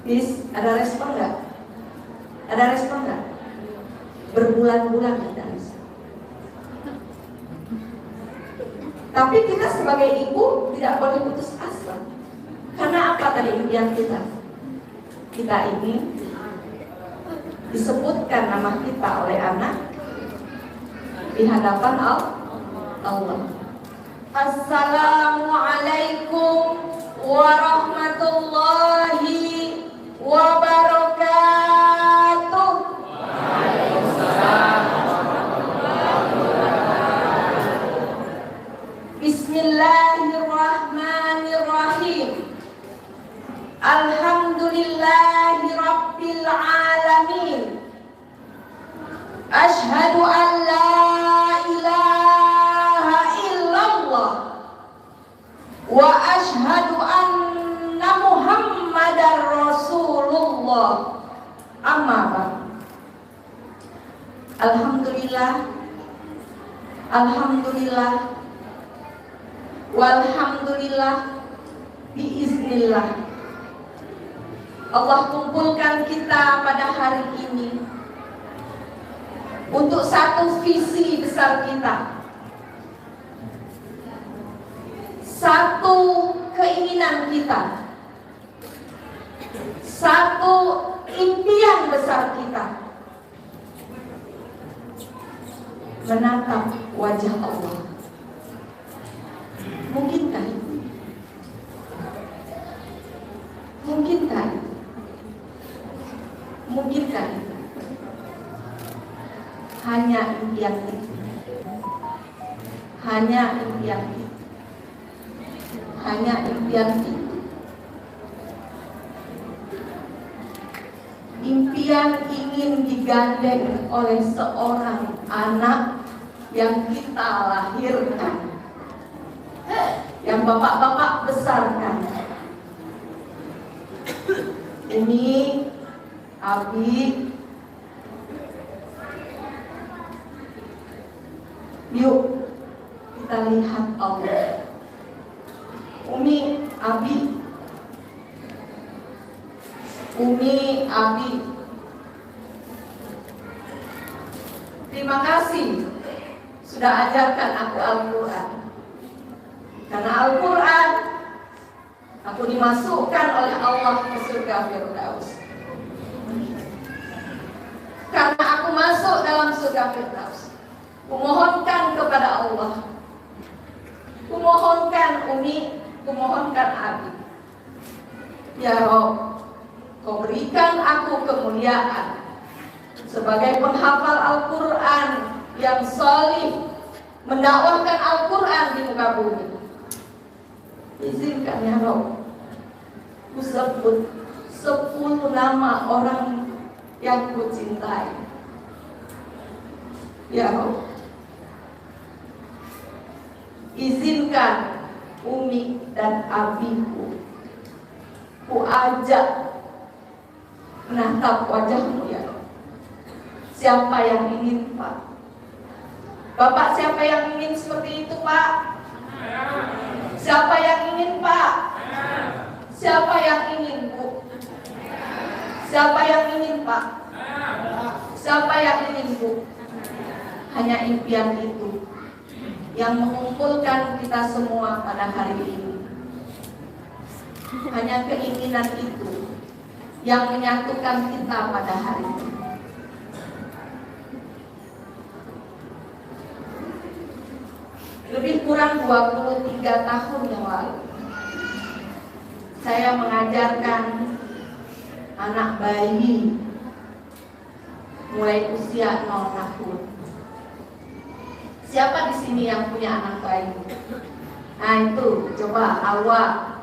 Bis, ada respon nggak? Ada respon nggak? Berbulan-bulan tidak respon. Tapi kita sebagai ibu tidak boleh putus asa. Karena apa tadi impian kita? Kita ingin disebutkan nama kita oleh anak di hadapan Allah. Assalamualaikum warahmatullahi wabarakatuh. Bismillahirrahmanirrahim. Alhamdulillahi rabbil alamin. Asyhadu an la ilaha illallah wa asyhadu anna Muhammadar Rasulullah. Amma ba'd. Alhamdulillah walhamdulillah biiznillah. Allah kumpulkan kita pada hari ini untuk satu visi besar kita, satu keinginan kita, satu impian besar kita, menatap wajah Allah. Mungkinkah itu? Mungkinkah itu? Mungkinkah itu? Hanya impian itu. Hanya impian itu. Hanya impian itu. Impian ingin digandeng oleh seorang anak yang kita lahirkan, yang bapak-bapak besarkan. Umi, Abi, yuk kita lihat Allah. Umi, Abi, terima kasih sudah ajarkan aku Al-Quran. Karena Al-Quran aku dimasukkan oleh Allah ke surga Firdaus. Karena aku masuk dalam surga Firdaus, kumohonkan kepada Allah, kumohonkan Umi, kumohonkan Abi, ya Rob, Kau berikan aku kemuliaan sebagai penghafal Al-Quran yang salih, mendakwahkan Al-Quran di muka bumi. Izinkan ya Rob, ku sebut 10 nama orang yang ku cintai. Ya Rob, izinkan Umi dan Abiku ku ajak menatap wajahmu ya Rob. Siapa yang ingin Pak? Bapak, siapa yang ingin seperti itu Pak? Siapa yang ingin Pak? Siapa yang ingin Bu? Siapa yang ingin Pak? Siapa yang ingin Bu? Hanya impian itu yang mengumpulkan kita semua pada hari ini. Hanya keinginan itu yang menyatukan kita pada hari ini. Lebih kurang 23 tahun yang lalu, saya mengajarkan anak bayi mulai usia 0 tahun. Siapa di sini yang punya anak bayi? Nah itu, coba Hawa.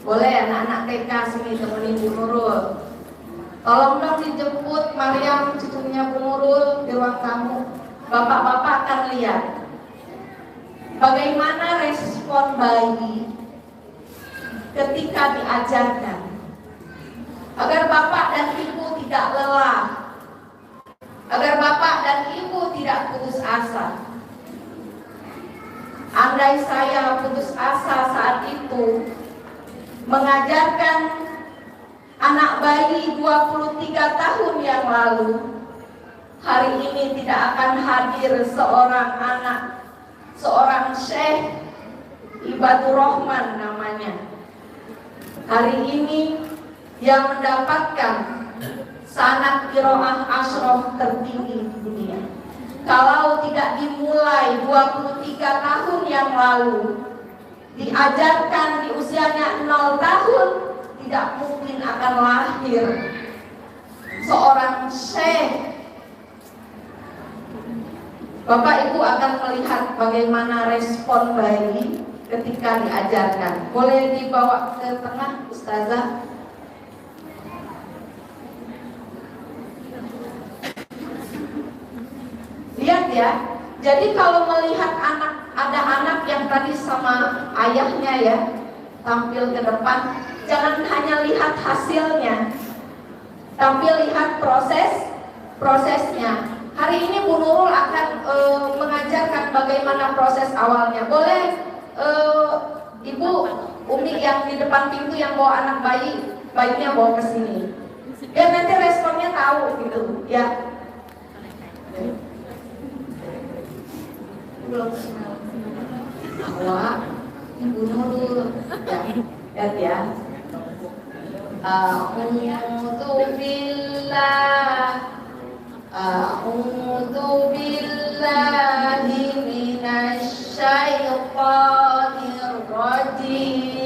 Boleh anak-anak TK sini temenin Bu Nurul. Tolong dong dijemput Maryam, cucunya Bu Nurul di ruang tamu. Bapak-bapak akan lihat bagaimana respon bayi ketika diajarkan agar bapak dan ibu tidak lelah, agar bapak dan ibu tidak putus asa. Andai saya putus asa saat itu, mengajarkan anak bayi 23 tahun yang lalu, hari ini tidak akan hadir seorang anak, seorang Syekh Ibadur Rahman namanya. Hari ini yang mendapatkan sanad qiraah asyraf tertinggi di dunia. Kalau tidak dimulai 23 tahun yang lalu, diajarkan di usianya 0 tahun, tidak mungkin akan lahir seorang syekh. Bapak Ibu akan melihat bagaimana respon bayi ketika diajarkan. Boleh dibawa ke tengah, Ustazah? Lihat ya. Jadi kalau melihat ada anak yang tadi sama ayahnya ya, tampil ke depan, jangan hanya lihat hasilnya, tapi lihat prosesnya. Hari ini Bu Nurul akan mengajarkan bagaimana proses awalnya. Boleh Ibu Umi yang di depan pintu yang bawa anak bayinya bawa ke sini. Biar nanti responnya tahu gitu, ya. Belum kenal. Awak Bu Nurul. Ya, lihat ya. A'udzu billahi minasyaitonir rajim.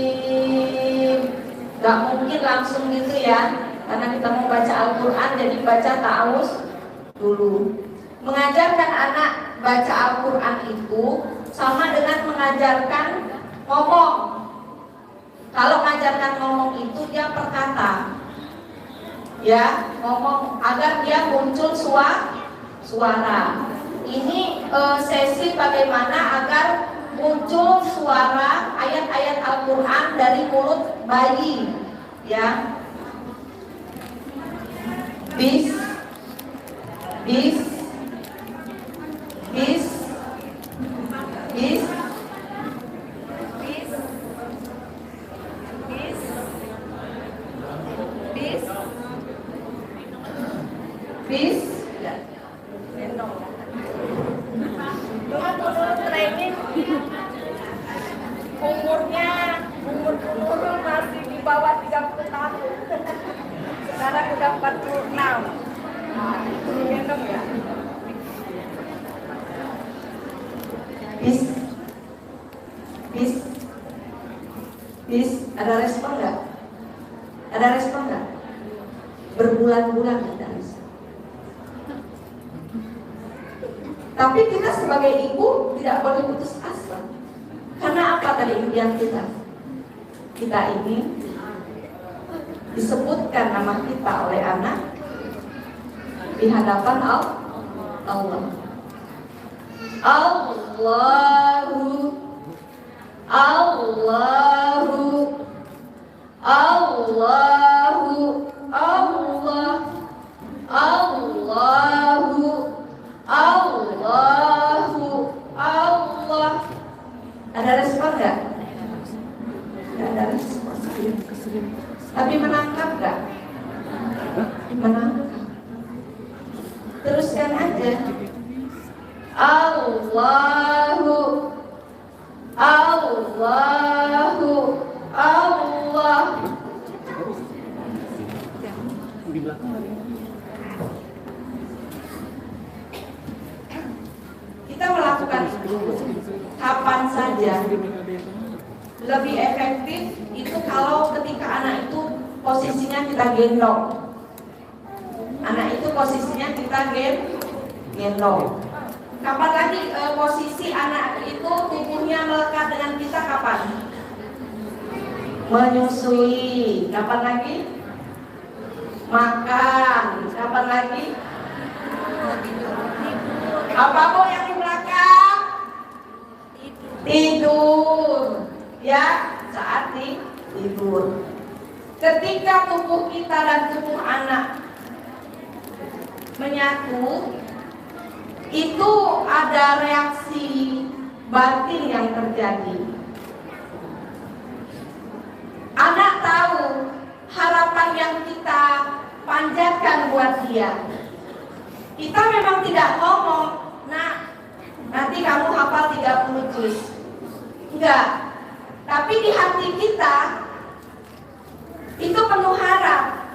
Gak mungkin langsung gitu ya, karena kita mau baca Al-Quran, jadi baca ta'awuz dulu. Mengajarkan anak baca Al-Quran itu sama dengan mengajarkan ngomong. Kalau mengajarkan ngomong itu dia perkata, ya, ngomong agar dia muncul suara. Ini sesi bagaimana agar muncul suara ayat-ayat Al-Quran dari mulut bayi, ya. Bis, bis, bis, bis, bis, bis, bis, bis, ya. Dulu training umur masih di bawah 30 tahun. Sekarang udah 46. Gendong ya. Bis, bis, bis. Ada respon nggak? Ada respon nggak? Berbulan-bulan tidak bisa. Tapi kita sebagai ibu tidak boleh putus asa. Karena apa tadi impian kita? Kita ingin disebutkan nama kita oleh anak di hadapan Allah. Allahu, Allahu, Allahu, Allah, Allahu, Allahu, Allah. Ada respon nggak? Nggak ada respon. Tapi menangkap nggak? Menangkap. Teruskan aja. Allahu, Allahu, Allah. Kita melakukan itu kapan saja. Lebih efektif itu kalau ketika anak itu posisinya kita gendong. Anak itu posisinya kita gendong. Kapan lagi posisi anak itu tubuhnya melekat dengan kita kapan? Menyusui. Kapan lagi? Makan. Kapan lagi? Apa mau yang di belakang? Tidur. Ya, saat tidur. Ketika tubuh kita dan tubuh anak menyatu, itu ada reaksi batin yang terjadi. Anak dia. Kita memang tidak ngomong, nah nanti kamu hafal 30 juz. Enggak. Tapi di hati kita itu penuh harap.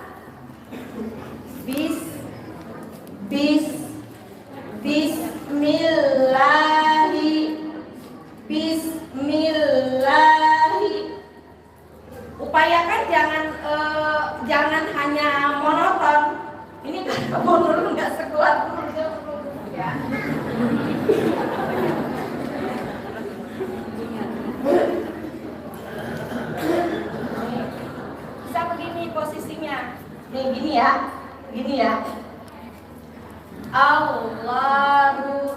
Bismillahi. Upayakan jangan hanya monoton. Ini kan menurut nggak sekuat ya. Bisa begini posisinya. Nih gini ya. Allahu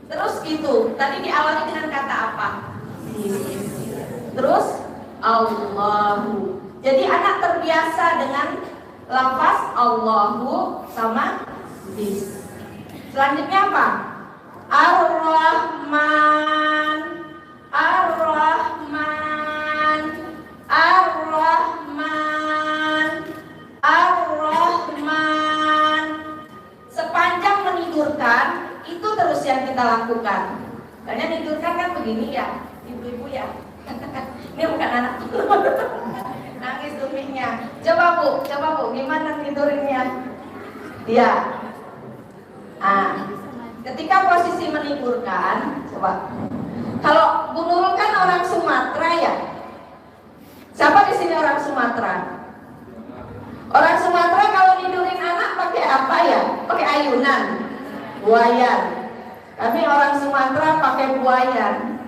terus gitu. Tadi diawali dengan kata apa? Terus Allahu. Jadi anak terbiasa dengan lafaz Allahu sama bis. Selanjutnya apa? Ar-Rahman. Sepanjang menidurkan itu terus yang kita lakukan. Karena nidurkan kan begini ya, ibu-ibu ya. Ini bukan anak. Nangis tuminya. Coba bu, gimana tidurinnya? Ya. Ketika posisi menidurkan, coba. Kalau Bu Nurul kan orang Sumatera ya. Siapa di sini orang Sumatera? Orang Sumatera kalau nidurin anak pakai apa ya? Pakai ayunan, buayan. Kami orang Sumatera pakai buayan.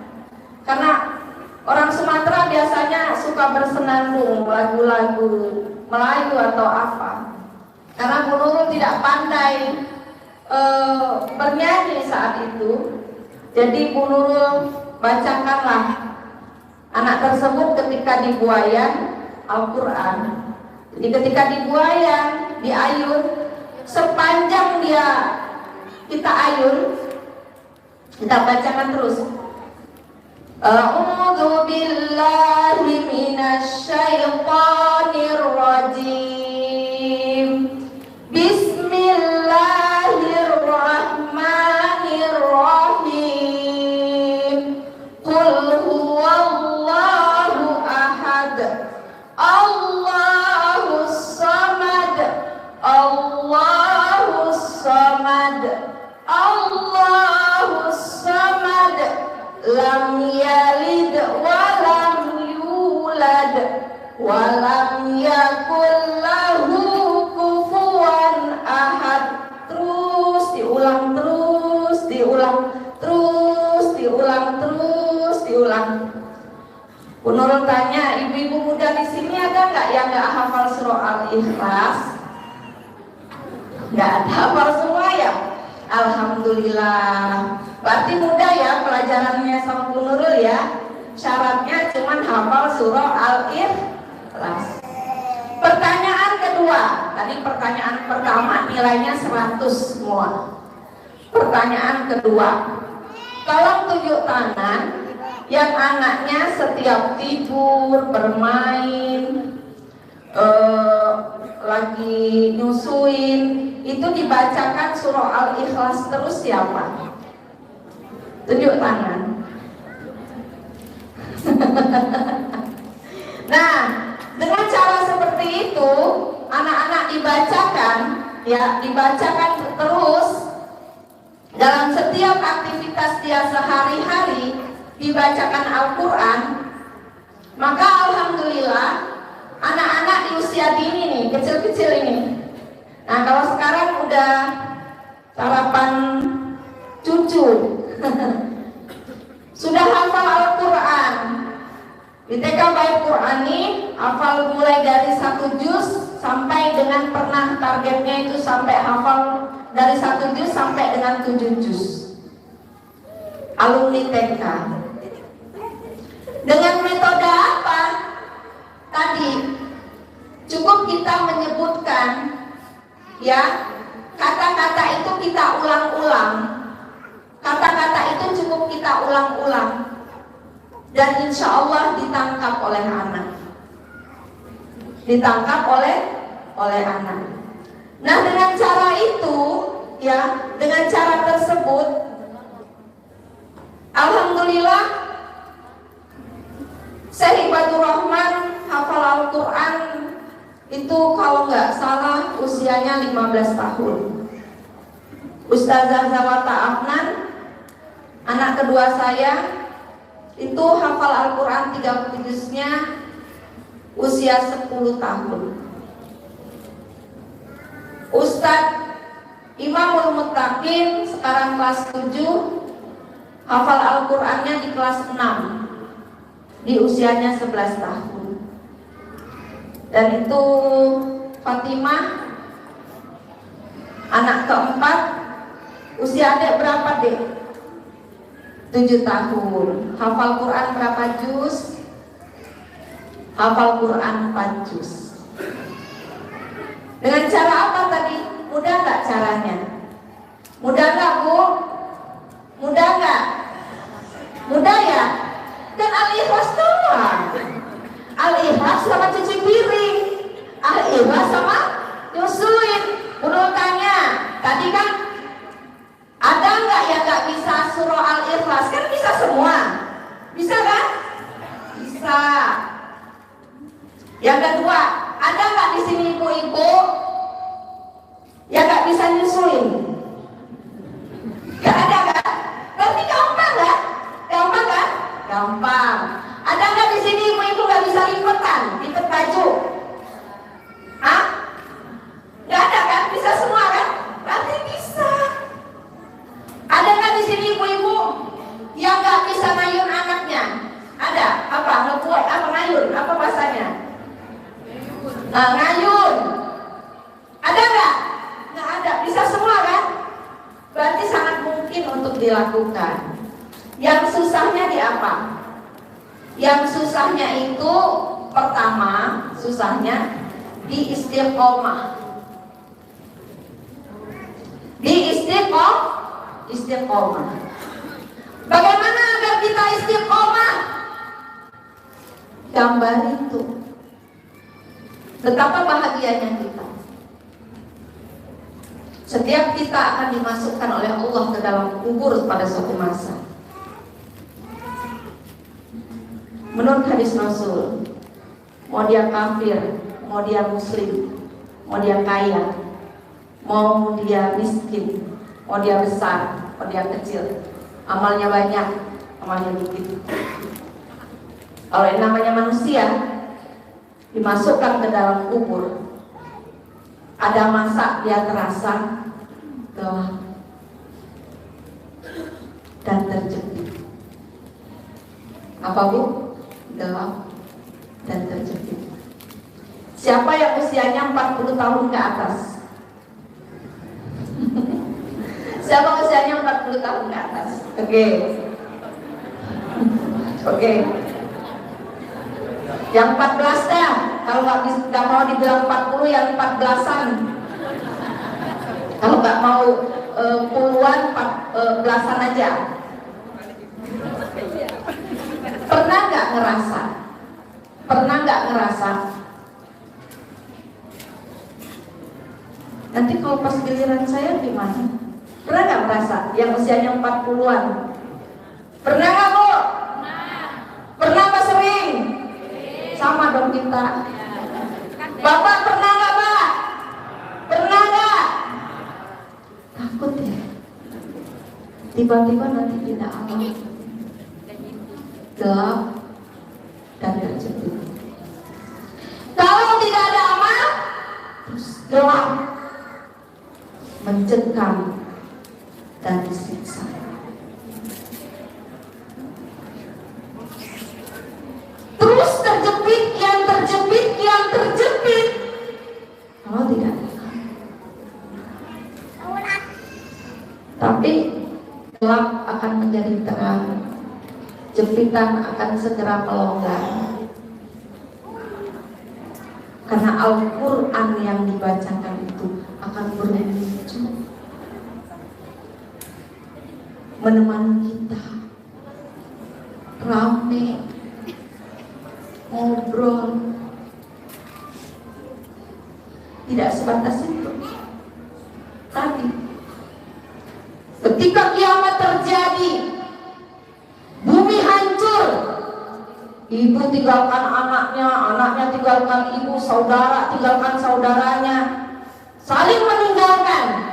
Karena orang Sumatera biasanya suka bersenandung lagu-lagu Melayu atau apa. Karena Bu Nurul tidak pandai bernyanyi saat itu, jadi Bu Nurul bacakanlah anak tersebut ketika di buayan Al-Quran. Jadi ketika di buayan, di ayun, sepanjang kita ayun, kita bacakan terus. A'udzu billahi minasy syaithanir rajim. Bismillahirrahmanirrahim. Qul huwallahu ahad. Allahus samad. Allahus samad. Allahus samad. Lam yalid wa lam yulad wa lam yakul lahu kufuwan ahad. Terus diulang. Bu Nurul tanya, ibu-ibu muda di sini ada nggak yang nggak hafal surah Al-Ikhlas? Nggak ada, hafal semua ya? Alhamdulillah. Berarti mudah ya pelajarannya sama Bu Nurul ya. Syaratnya cuma hafal surah Al-Ikhlas. Pertanyaan kedua. Tadi pertanyaan pertama nilainya 100 semua. Pertanyaan kedua. Tolong tunjuk tangan yang anaknya setiap tidur, bermain, lagi nyusuin, itu dibacakan surah Al-Ikhlas terus siapa? Tunjuk tangan. Nah, dengan cara seperti itu, anak-anak dibacakan terus dalam setiap aktivitas dia sehari-hari, dibacakan Al-Quran, maka alhamdulillah anak-anak di usia dini nih, kecil-kecil ini. Nah, kalau sekarang udah sarapan cucu sudah hafal Al-Quran. Di TK Baik Qurani hafal mulai dari 1 juz sampai dengan pernah targetnya itu sampai hafal dari 1 juz sampai dengan 7 juz. Alumni TK. Dengan metode apa? Tadi cukup kita menyebutkan ya kata-kata itu kita ulang-ulang. Kata-kata itu cukup kita ulang-ulang. Dan insya Allah ditangkap oleh anak. Ditangkap oleh anak. Nah, dengan cara itu, ya, dengan cara tersebut, alhamdulillah, Syekh Ibadur Rahman hafal Al-Quran itu kalau nggak salah usianya 15 tahun. Ustazah Zawata Afnan, anak kedua saya, itu hafal Al-Quran 30 juznya usia 10 tahun. Ustadz Imamul Muttaqin sekarang kelas 7, hafal Al-Qurannya di kelas 6 di usianya 11 tahun. Dan itu Fatimah, anak keempat, usia adek berapa dek? 7 tahun. Hafal Quran berapa juz? Hafal Quran 4 juz. Dengan cara apa tadi? Mudah nggak caranya? Mudah nggak Bu? Mudah nggak? Mudah ya? Dan Al-Ikhlas doang. Al-Ikhlas sama cuci piring, Al-Ikhlas sama nyusuin. Menurut tanya, tadi kan ada nggak yang nggak bisa surah Al-Ikhlas? Kan bisa semua. Bisa kan? Bisa. Yang kedua, ada nggak di sini ibu-ibu yang nggak bisa nyusuin? Nggak ada kan? Berarti gampang kan? Gampang kan? Gampang. Ada nggak di sini ibu-ibu nggak bisa lipetan, lipet baju? Hah? Nggak ada kan? Bisa semua kan? Berarti bisa. Ada nggak di sini ibu-ibu yang nggak bisa ngayun anaknya? Ada? Apa? Ngebuat? Apa ngayun? Apa bahasanya? Ngayun. Ada nggak? Nggak ada. Bisa semua kan? Berarti sangat mungkin untuk dilakukan. Yang susahnya di apa? Yang susahnya itu pertama, susahnya di istiqomah. Di istiqomah. Bagaimana agar kita istiqomah? Gambar itu. Betapa bahagianya kita. Setiap kita akan dimasukkan oleh Allah ke dalam kubur pada suatu masa. Menurut hadis Rasul, mau dia kafir, mau dia muslim, mau dia kaya, mau dia miskin, mau dia besar, mau dia kecil, amalnya banyak, amalnya dikit. Kalau yang namanya manusia dimasukkan ke dalam kubur, ada masa dia terasa gelap dan terjepit. Apa Bu? Gelap dan terjepit. Siapa yang usianya 40 tahun ke atas? Siapa usianya 40 tahun ke atas? Oke. Yang 14 dah. Kalau nggak mau dibilang 40, yang 14-an. Kalau nggak mau puluhan, belasan aja. Pernah nggak ngerasa? Nanti kalau pas giliran saya gimana? Pernah nggak merasa yang usianya 40-an? Pernah nggak Bu? Pernah apa sering? Sama dong kita. Bapak pernah nggak Pak? Pernah nggak? Takut ya? Tiba-tiba nanti tidak alam, gelap dan terjepit. Kalau tidak ada amal, terus gelap, mencekam dan disiksa. Terus terjepit. Kalau tidak ada. Tapi gelap akan menjadi terang, jepitan akan segera melonggar. Karena Al-Quran yang dibacakan itu akan bermunculan. menemani kita, rame, ngobrol. Tidak sebatas itu. Tapi ketika kiamat terjadi, bumi hancur, ibu tinggalkan anaknya, anaknya tinggalkan ibu, saudara tinggalkan saudaranya, saling meninggalkan.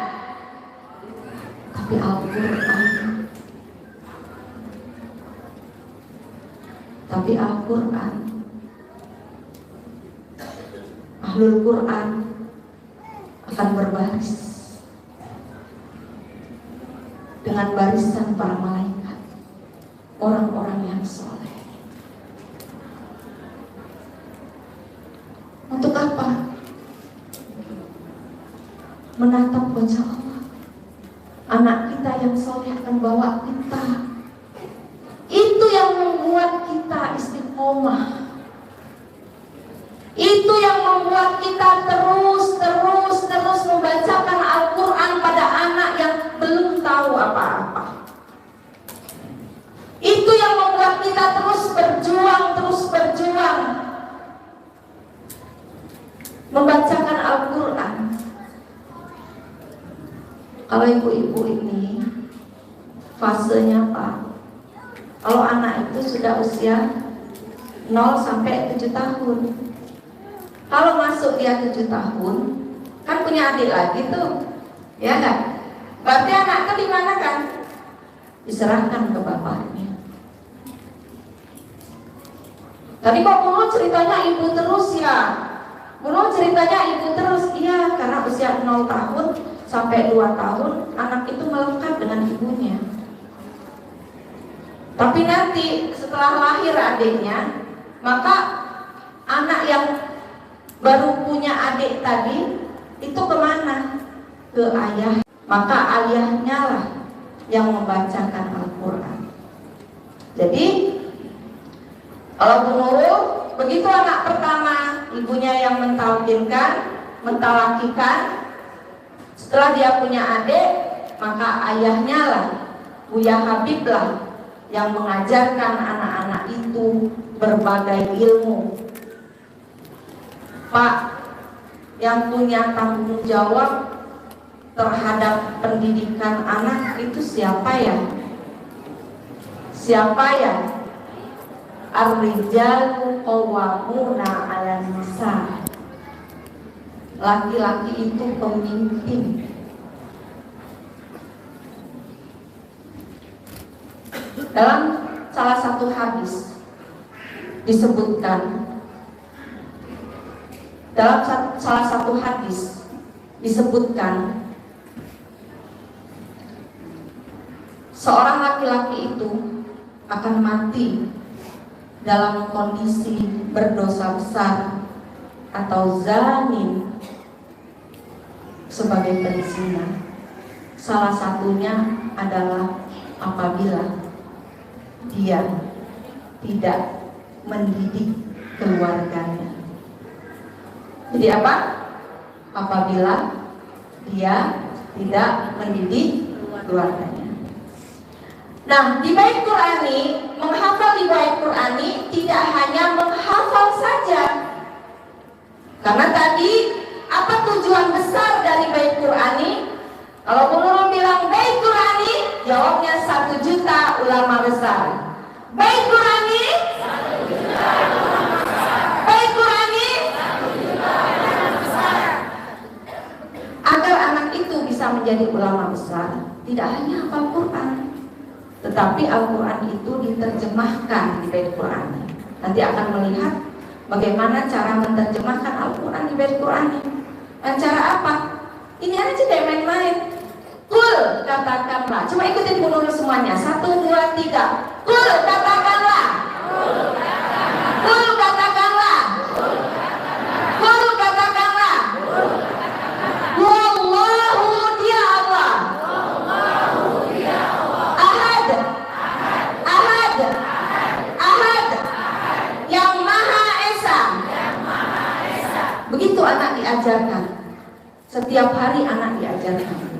Tapi Al-Quran, Ahlul Quran akan berbaris dengan barisan para malaikat, orang-orang yang soleh. Untuk apa? Menatap wajah Allah. Anak kita yang soleh akan bawa kita. Itu yang membuat kita istiqomah. Itu yang membuat kita terus membacakan Al-Quran pada anak yang belum tahu apa-apa. Itu yang membuat kita terus berjuang membacakan Al-Quran. Kalau ibu-ibu ini fasenya Pak, kalau anak itu sudah usia 0 sampai 7 tahun. Kalau masuk dia 7 tahun, kan punya adik lagi tuh, ya kan? Berarti anaknya di mana kan? Diserahkan ke bapaknya. Tadi kok Buno ceritanya ibu terus ya? Buno ceritanya ibu terus, iya, karena usia 0 tahun sampai 2 tahun anak itu melekat dengan ibunya. Tapi nanti setelah lahir adiknya, maka anak yang baru punya adik tadi itu kemana? Ke ayah. Maka ayahnya lah yang membacakan Al-Quran. Jadi kalau Bu Nurul, begitu anak pertama ibunya yang mentalakikan. Setelah dia punya adik, maka ayahnya lah, Buya Habib lah, yang mengajarkan anak-anak itu berbagai ilmu. Pak, yang punya tanggung jawab terhadap pendidikan anak itu siapa ya? Siapa ya? Ar-rijalu qawwamuna 'alan nisa. Laki-laki itu pemimpin. Dalam salah satu hadis disebutkan, seorang laki-laki itu akan mati dalam kondisi berdosa besar atau zanin sebagai penzina. Salah satunya adalah apabila dia tidak mendidik keluarganya. Jadi apa? Apabila dia tidak mendidik keluarganya. Nah, di Bait Qur'ani, menghafal di Bait Qur'ani tidak hanya menghafal saja. Karena tadi apa tujuan besar dari Bait Qur'ani? Kalau Nurul bilang Bait Qur'ani, jawabnya 1 juta ulama besar. Bait Qur'ani, 1 juta ulama besar. Bait Qur'ani, 1 juta ulama besar. Agar anak itu bisa menjadi ulama besar, tidak hanya hafal Quran, tetapi Al-Quran itu diterjemahkan di Bait Qur'ani. Nanti akan melihat bagaimana cara menerjemahkan Al-Quran di Bait Qur'ani. Dan cara apa? Ini aja deh main-main. Kul, katakanlah. Coba ikutin Bu Nurul semuanya. 1, 2, 3. Kul, katakanlah. Kul, katakanlah. Kul, katakanlah. Wallahu, dia Allah. Ahad. Yang Maha Esa. Begitu anak diajarkan. Setiap hari anak diajarkan.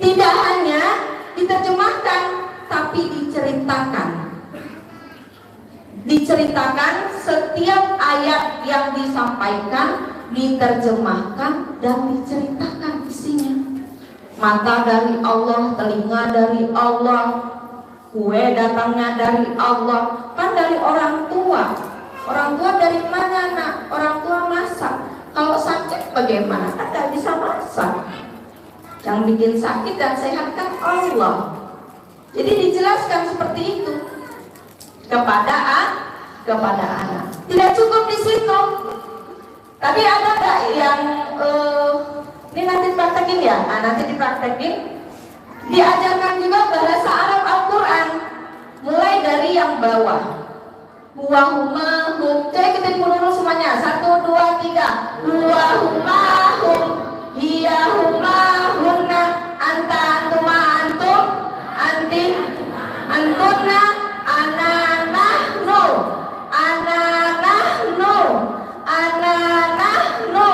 Tidak hanya diterjemahkan, tapi diceritakan. Diceritakan setiap ayat yang disampaikan, diterjemahkan dan diceritakan isinya. Mata dari Allah, telinga dari Allah, kue datangnya dari Allah, kan dari orang tua. Orang tua dari mana nak? Orang tua masak. Kalau sakit bagaimana? Kan tidak bisa masak. Yang bikin sakit dan sehat kan Allah. Jadi dijelaskan seperti itu kepada anak. Tidak cukup di situ. Tapi ada nggak yang ini nanti praktekin ya? Nah, nanti dipraktekin. Diajarkan juga bahasa Arab Al-Quran, mulai dari yang bawah. Huwa huma hum. Coba kita dulu semuanya. 1, 2, 3. Huwa huma hum. Hiya huma hunna. Anta antuma antum. Anti antunna. Ana nahnu. Ana nahnu. Ana nahnu.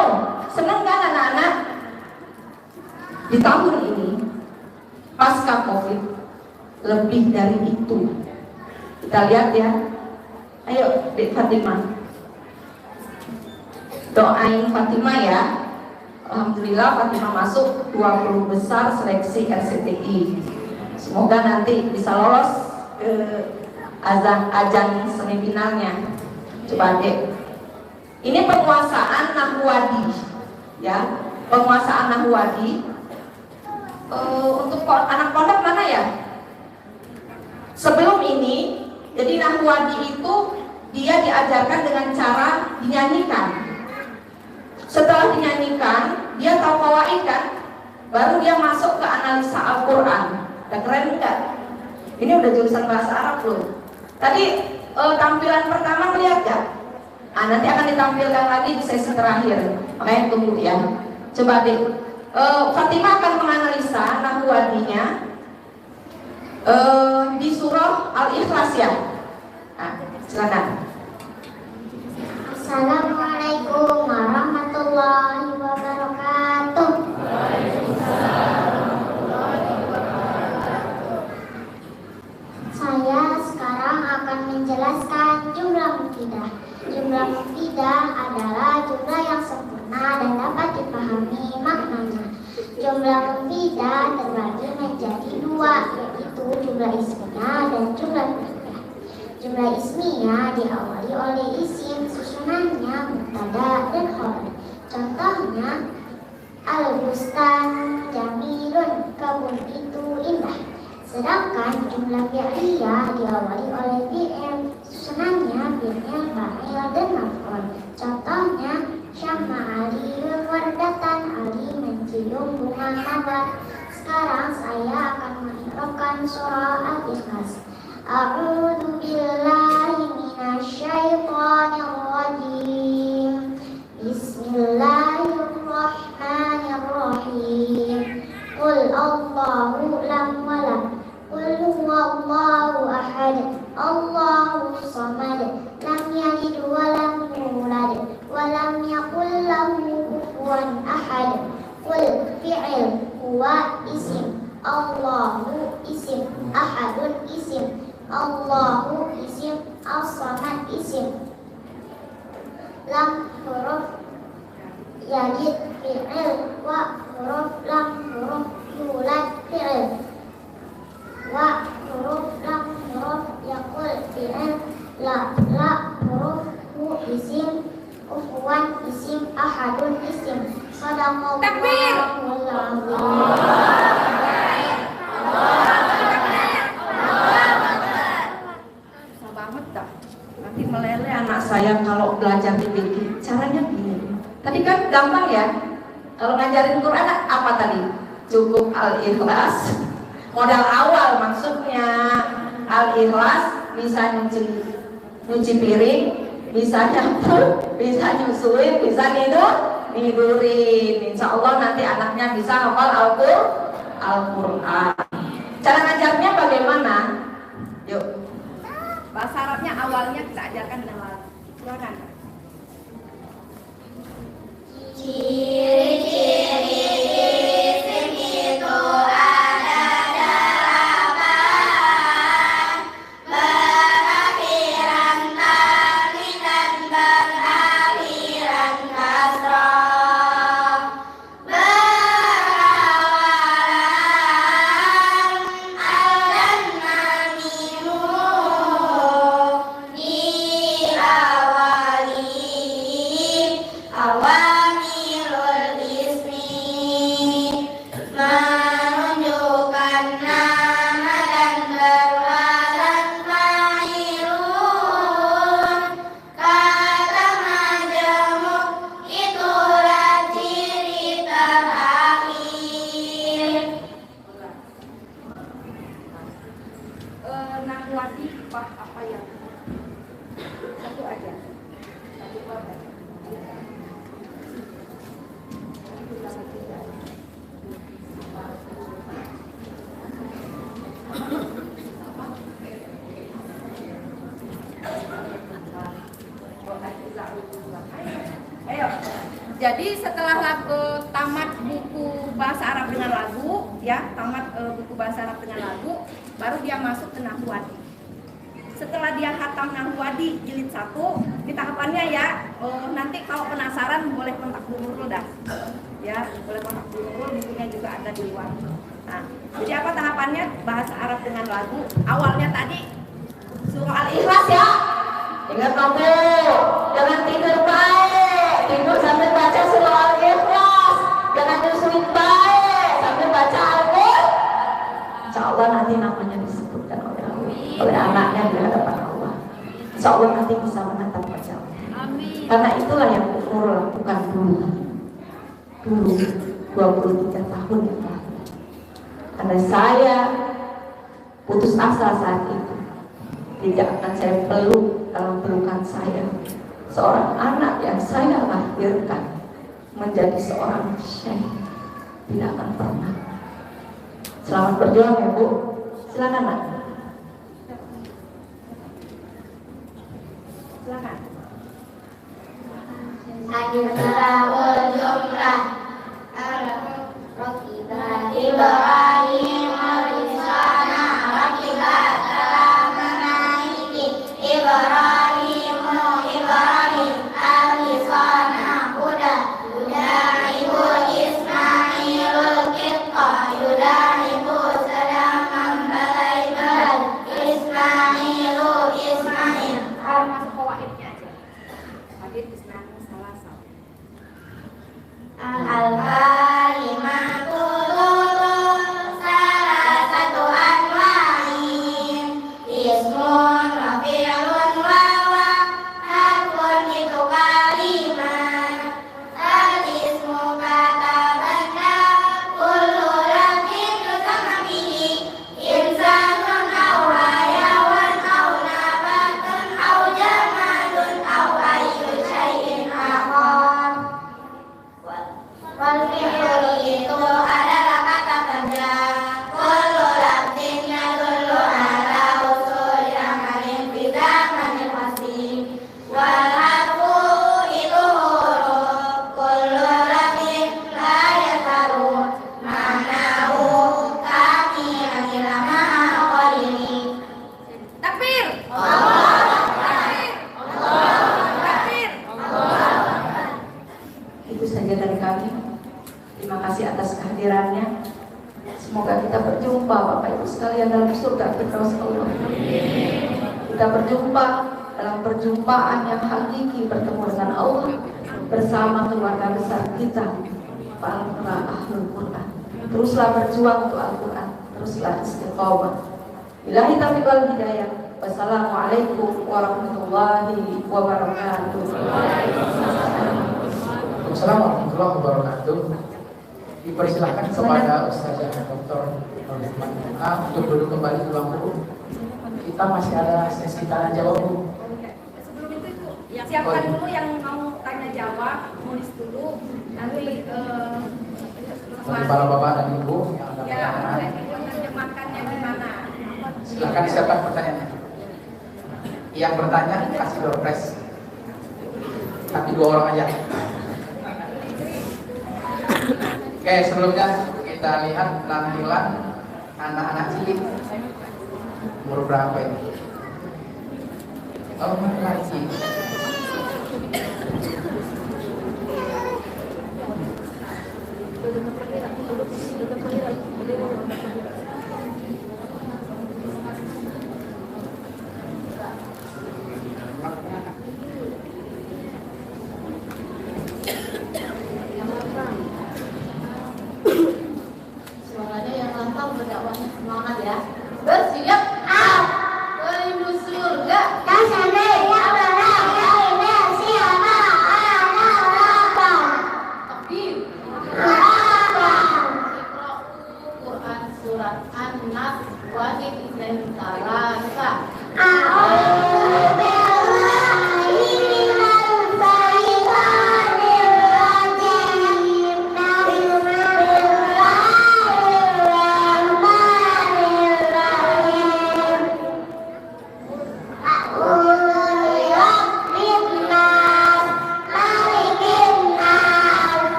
Senang kan anak-anak? Di tahun ini pasca Covid lebih dari itu. Kita lihat ya. Ayo Dek Fatimah, doain Fatimah ya. Alhamdulillah Fatimah masuk 20 besar seleksi RCTI. Semoga nanti bisa lolos ke ajang semifinalnya. Coba Dek. Ini penguasaan Nahwadi ya. Penguasaan Nahwadi untuk anak pondok mana ya? Sebelum ini, jadi Nahwadi itu dia diajarkan dengan cara dinyanyikan. Setelah dinyanyikan, dia tahu fawaid kan? Baru dia masuk ke analisa Al-Quran. Udah keren enggak? Ini udah jurusan bahasa Arab loh. Tadi tampilan pertama melihat ya? Nah, nanti akan ditampilkan lagi di sesi terakhir. Makanya tunggu ya. Coba deh. Fatimah akan menganalisa Nahwadinya di surah Al-Ikhlas ya. Nah, silakan. Assalamualaikum warahmatullahi wabarakatuh. Saya sekarang akan menjelaskan jumlah mufidah. Jumlah mufidah adalah jumlah yang sempurna dan dapat dipahami maknanya. Jumlah mufidah terbagi menjadi dua, yaitu jumlah ismiyah dan jumlah mufidah. Jumlah ismiyah diawali oleh isim, susunannya mubtada dan khabar. Contohnya, al-bustan jamilun, kebun itu indah. Sedangkan jumlah fi'liyah diawali oleh fi'il, susunannya fi'il, fa'il dan maf'ul. Contohnya, syamma aliyun wardatan, Ali mencium bunga mawar. Sekarang saya akan mengikrarkan surah Al-Ikhlas. A'udzu billahi minasyaitonir rajim. Bismillahirrahmanirrahim. Qul Allahu lam walam. Qul huwallahu ahad. Allahu samad. Lam yalid wa lam yulad wa lam yakul lahu kufuwan ahad. Qul fi'il huwa isim. Allahu isim. Ahadun isim. Allahu isim. As-samad isim. Lam huruf yalid fi'il, wa huruf lam huruf yulad fi'il, wa huruf lam huruf yakul fi'il, la huruf hu isim, kufuwan isim, ahadun isim. Sadaqallahul azim. Nanti meleleh anak saya kalau belajar di PG. Caranya gini. Tadi kan gampang ya. Kalau ngajarin Quran apa tadi? Cukup Al-Ikhlas. Modal awal maksudnya. Al-Ikhlas bisa nyuci piring, bisa nyapu, bisa nyusuin, bisa nidurin. Insya Allah nanti anaknya bisa hafal Al-Quran. Cara ngajarnya bagaimana? Yuk. Bahasa Arabnya awalnya kita ajarkan dengan lagu. Silakan. Ciri-ciri isim itu ada dalam Jadi setelah tamat buku bahasa Arab dengan lagu, ya, tamat buku bahasa Arab dengan lagu, baru dia masuk ke Nahwadi. Setelah dia khatam Nahwadi jilid 1, di tahapannya ya, nanti kalau penasaran boleh kontak Bu Nurul dah. Ya, boleh kontak Bu Nurul, bukunya juga ada di luar. Nah, jadi apa tahapannya? Bahasa Arab dengan lagu. Awalnya tadi surah Al-Ikhlas ya. Ingat kamu, jangan tidur baik. Tidur sambil baca surah Al-Ikhlas. Jangan nyusuin baik sambil baca Al-Quran. Insya Allah nanti namanya disebutkan oleh anaknya di hadapan Allah. Insya Allah nanti bisa menatap wajahnya. Karena itulah yang Nurul lakukan dulu 23 tahun yang lalu. Karena saya putus asa saat itu, tidak akan saya peluk dalam pelukan saya seorang anak yang saya lahirkan menjadi seorang syekh. Tidak akan pernah. Selamat berjuang ya Bu. Silakan Nak. Silakan. Al-Isra wal Jumrah Rakibat Ibrahim Al-Isana Rakibat dalam menaiki Ibrahim Al-Isana Kuda Ibu Ismailul Kitta Ibu sedang membalai-balai Ismail Masuk kawaidnya aja. Hadis Islam salah satu. Al-kalimatu salah satu anwa'in ismun wa fi'lun wa harfun itu kalimat al-ismu kata benda kullu lafzin yusamma bihi insanun aw hayawan aw nabatun aw jamadun aw ayyu syai'in akhar. Wal fi'lu itu adalah kata kerja. Kullu lafzin yadullu ala usuli amalin fi zamanin qasim. Wal harfu itu huruf. Kullu lafzin la yasaru ma'nahu kami ila ma'a qalili. Takbir. Takbir. Itu saja dari kami. Terima kasih atas kehadirannya. Semoga kita berjumpa Bapak Ibu sekalian dalam surga Firdaus Allah. Kita berjumpa dalam perjumpaan yang hakiki, bertemu dengan Allah bersama keluarga besar kita, para ahlul Quran. Teruslah berjuang untuk Al-Quran, teruslah istiqomah. Billahi taufiq wal hidayah. Wassalamualaikum warahmatullahi wabarakatuh. Assalamualaikum warahmatullahi wabarakatuh. Dipersilahkan kepada Ustazah Dr. Nurul untuk duduk kembali di bangku. Kita masih ada sesi tanya jawab Bu. Sebelum itu Ibu, siapkan dulu yang mau tanya jawab, nulis dulu. Nanti Bagi para bapak dan ibu yang ada ya, pertanyaan, menerjemahkannya gimana? silakan disiapkan pertanyaannya. Yang bertanya kasih door prize. Tapi 2 orang aja. Oke, sebelumnya kita lihat penampilan anak-anak cilik. Umur berapa ini? Oh, laki. Suaranya yang lantang, berdakwahnya semangat ya. Bersiap, merindu surga. Quran surat An-Nas wahid dan talasa.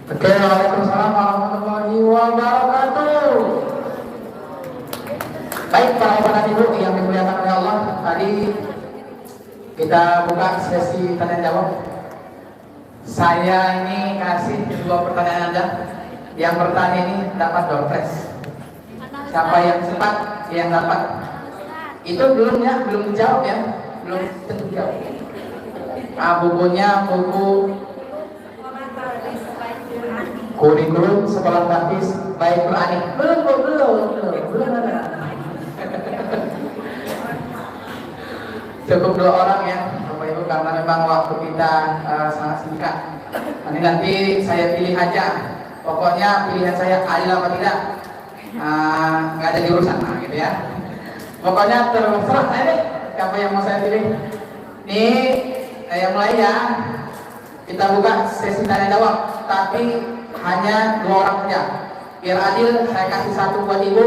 Oke, waalaikumsalam warahmatullahi wabarakatuh. Baik para ibu dan ibu yang dimuliakan oleh Allah, tadi kita buka sesi tanya jawab. Saya ini kasih dua pertanyaan Anda. Yang bertanya ini dapat door prize. Siapa yang cepat yang dapat. Itu belum ya, belum dijawab ya, belum tentu jawab. Bukunya buku kurikulum sekolah praktis baik Qur'ani. Belum ada. Cukup 2 orang ya, Bapak Ibu, karena memang waktu kita sangat singkat. Nanti saya pilih aja. Pokoknya pilihan saya adil apa tidak, nggak jadi urusan, gitu ya. Pokoknya terserah saya deh, siapa yang mau saya pilih. Nih, saya mulai ya. Kita buka sesi tanya jawab, tapi hanya 2 orang saja. Biar adil, saya kasih 1 buat ibu,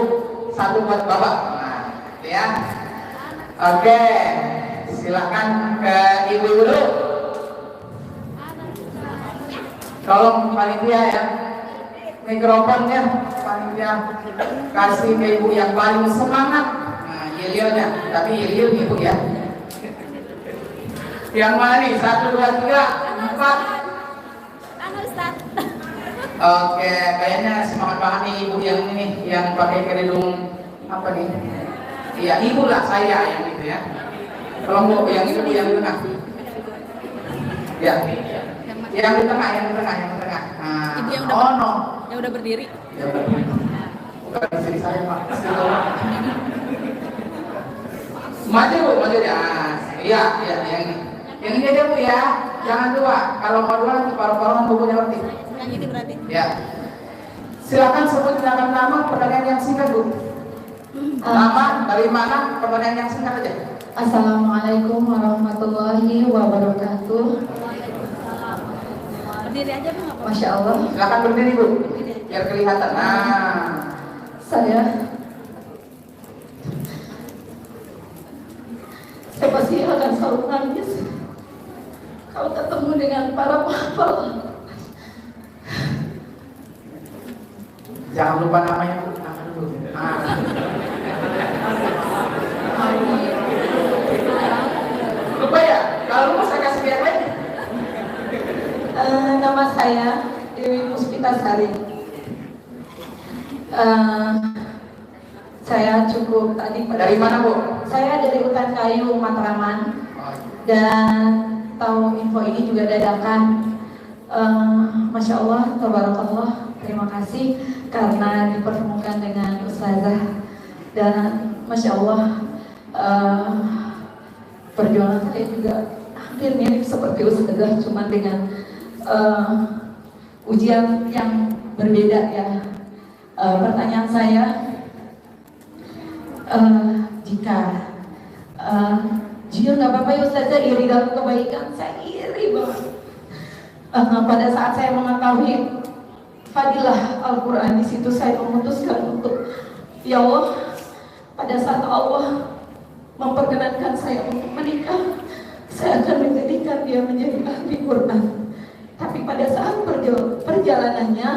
1 buat bapak. Nah, gitu ya. Oke, silakan ke ibu dulu. Tolong panitia ya, mikrofonnya panitia kasih ke ibu yang paling semangat. Nah, yel-yelnya, tapi yel-yel ibu ya. Yang mana nih? 1, 2, 3, 4. Oke, kayaknya semangat banget nih ibu yang ini, yang pakai kerudung apa nih? Iya, ibu lah saya yang itu ya. Kalau mau yang itu yang di tengah. Ya. Yang di tengah. Nah, ibu yang yang udah berdiri. Ya, bukan istri saya, Pak. Maju ya. Iya, yang ini. Yang ini aja Bu ya. Jangan 2. Kalau mau 2 nanti paru-paruan bukunya nanti. Yang ini berarti. Ya. Silakan sebutkan nama, pertanyaan yang singkat Bu. Nama, dari mana, pertanyaan yang singkat aja. Assalamualaikum warahmatullahi wabarakatuh. Berdiri aja Bu, nggak apa-apa. Masya Allah. Silakan berdiri Bu, biar kelihatan. Nah, Saya pasti akan selalu nangis kalau ketemu dengan para penghafal. jangan lupa namanya Bu. Nama dulu. Lupa ya? Kalau lupa saya kasih yang lain. Nama saya Dewi Puspitasari. Saya cukup tadi Dari mana Bu? Saya dari Hutan Kayu Matraman, dan tahu info ini juga dadakan. Masya Allah, tabarakallah, terima kasih karena dipertemukan dengan Ustazah, dan Masya Allah, perjuangan saya juga hampir mirip seperti Ustazah, cuma dengan ujian yang berbeda ya. Pertanyaan saya, jujur nggak apa-apa ya Ustazah, iri dalam kebaikan, saya iri banget. Pada saat saya mengetahui fadilah Al-Quran, di situ saya memutuskan untuk, ya Allah, pada saat Allah memperkenankan saya untuk menikah, saya akan menjadikan dia menjadi ahli Quran. Tapi pada saat perjalanannya,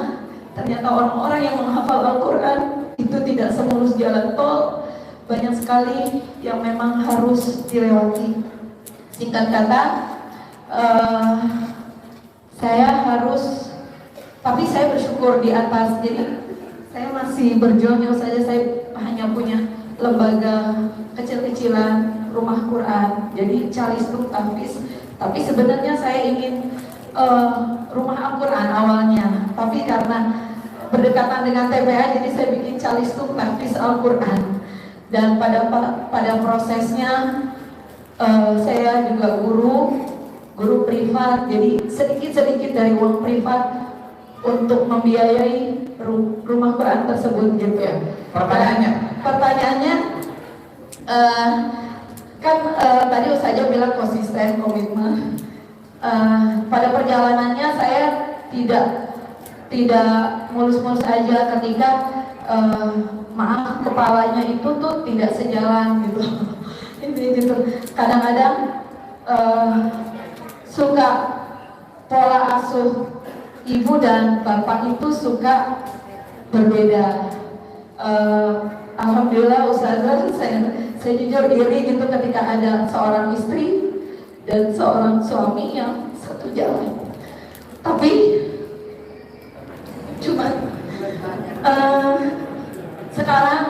ternyata orang-orang yang menghafal Al-Quran itu tidak semulus jalan tol, banyak sekali yang memang harus dilewati. Singkat kata, saya harus, tapi saya bersyukur di atas. Jadi saya masih berjuang saja. Saya hanya punya lembaga kecil-kecilan, rumah Quran, jadi calistung tahfiz. Tapi sebenarnya saya ingin rumah Al-Quran awalnya, tapi karena berdekatan dengan TPA, jadi saya bikin calistung tahfiz Al-Quran. Dan pada prosesnya saya juga guru privat, jadi sedikit-sedikit dari uang privat untuk membiayai rumah Quran tersebut gitu ya. Pertanyaannya kan tadi Ustazah bilang konsisten, komitmen. Pada perjalanannya saya tidak mulus-mulus aja ketika maaf kepalanya itu tuh tidak sejalan gitu. Ini gitu. Kadang-kadang suka pola asuh ibu dan bapak itu suka berbeda. Alhamdulillah Ustazah, saya jujur iri gitu ketika ada seorang istri dan seorang suami yang satu jalan. Tapi cuma sekarang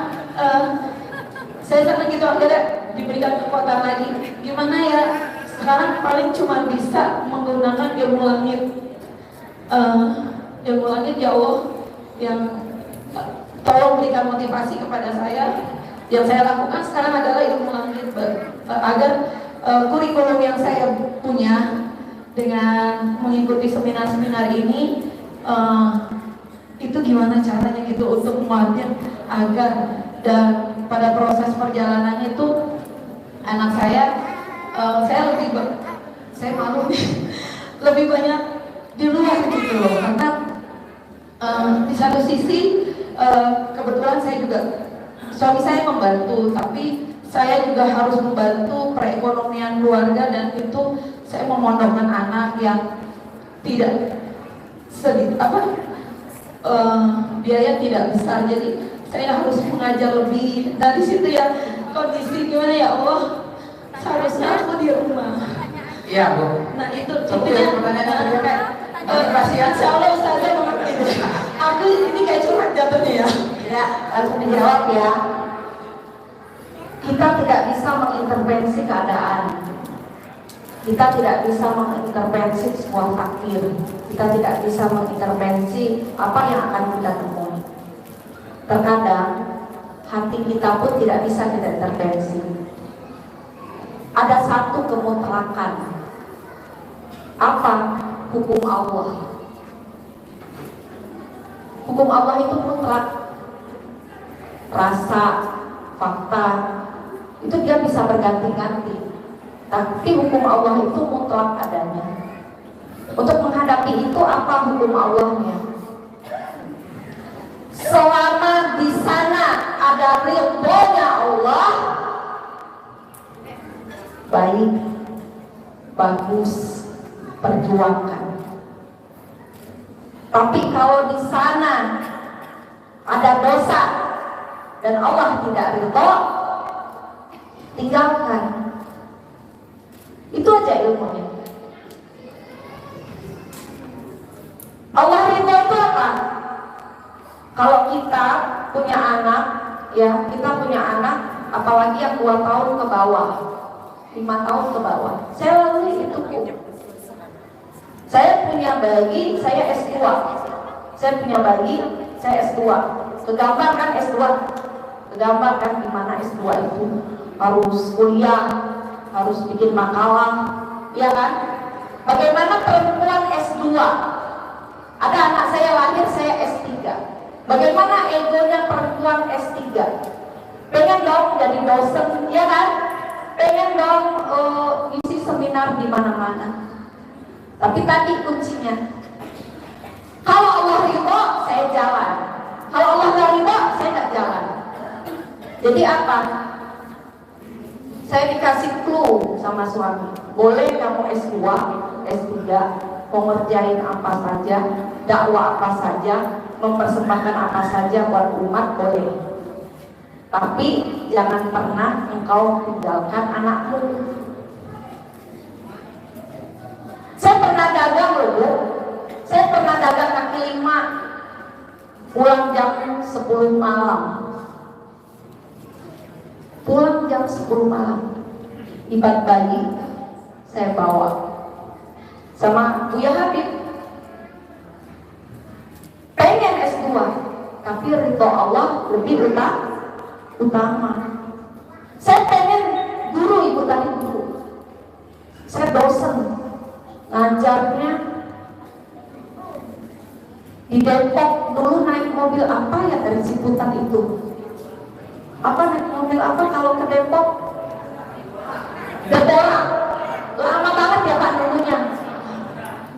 saya senang gitu akhirnya diberikan kekuatan lagi. Gimana ya? Sekarang paling cuma bisa menggunakan ilmu langit. Ilmu langit ya Allah yang tolong berikan motivasi kepada saya. Yang saya lakukan sekarang adalah ilmu langit agar kurikulum yang saya punya dengan mengikuti seminar-seminar ini itu gimana caranya gitu untuk mengajar agar dan pada proses perjalanannya itu anak saya saya malu lebih banyak di luar gitu loh, karena di satu sisi kebetulan saya juga suami saya membantu, tapi saya juga harus membantu perekonomian keluarga dan itu saya memondokkan anak yang tidak sedikit biaya tidak besar, jadi saya harus mengajar lebih. Dari situ ya kondisi gimana ya Allah, seharusnya aku di rumah. Iya Bu. Nah itu ya, pertanyaan kasihan. Insya Allah Ustazah mengerti. Aku ini kayak curhat jatuhnya ya. Ya, langsung dijawab ya. Kita tidak bisa mengintervensi keadaan. Kita tidak bisa mengintervensi sebuah takdir. Kita tidak bisa mengintervensi apa yang akan kita temui. Terkadang hati kita pun tidak bisa kita intervensi. Ada satu kemutlakan. Apa? Hukum Allah. Hukum Allah itu mutlak. Rasa, fakta, itu dia bisa berganti-ganti. Tapi hukum Allah itu mutlak adanya. Untuk menghadapi itu apa hukum Allahnya? Selama di sana ada ridhonya Allah, baik, bagus, perjuangkan. Tapi kalau di sana ada dosa dan Allah tidak ridho, tinggalkan. Itu aja ilmunya. Allah ridho itu apa? Kalau kita punya anak, ya kita punya anak, apalagi yang 2 tahun ke bawah, 5 tahun ke bawah. Saya lalui itu Bu. Saya punya bayi, saya S2. Saya punya bayi, saya S2. Kegambar kan S2. Kegambar kan gimana S2 itu harus kuliah, harus bikin makalah, ya kan? Bagaimana perempuan S2? Ada anak saya lahir, saya S3. Bagaimana egonya perempuan S3? Pengen dong jadi dosen, ya kan? Pengen dong isi seminar di mana-mana. Tapi tadi kuncinya, kalau Allah ridho, saya jalan. Kalau Allah nggak ridho, saya nggak jalan. Jadi apa? Saya dikasih clue sama suami. Boleh kamu S2, S3, mau ngerjain apa saja, dakwah apa saja, mempersembahkan apa saja buat umat, boleh. Tapi jangan pernah engkau tinggalkan anakmu. Saya pernah dagang loh Bu. Saya pernah dagang kaki 5, pulang jam 10 malam. Pulang jam 10 malam. Ibat bayi saya bawa sama Buya Habib. Pengen S2, tapi ridho Allah lebih utama. Saya pengen guru, ibu tadi guru. Saya dosen, ngajarnya di Depok. Dulu naik mobil apa ya dari Ciputat itu? Apa naik mobil apa kalau ke Depok? Deborah. Lama banget ya Pak dulunya.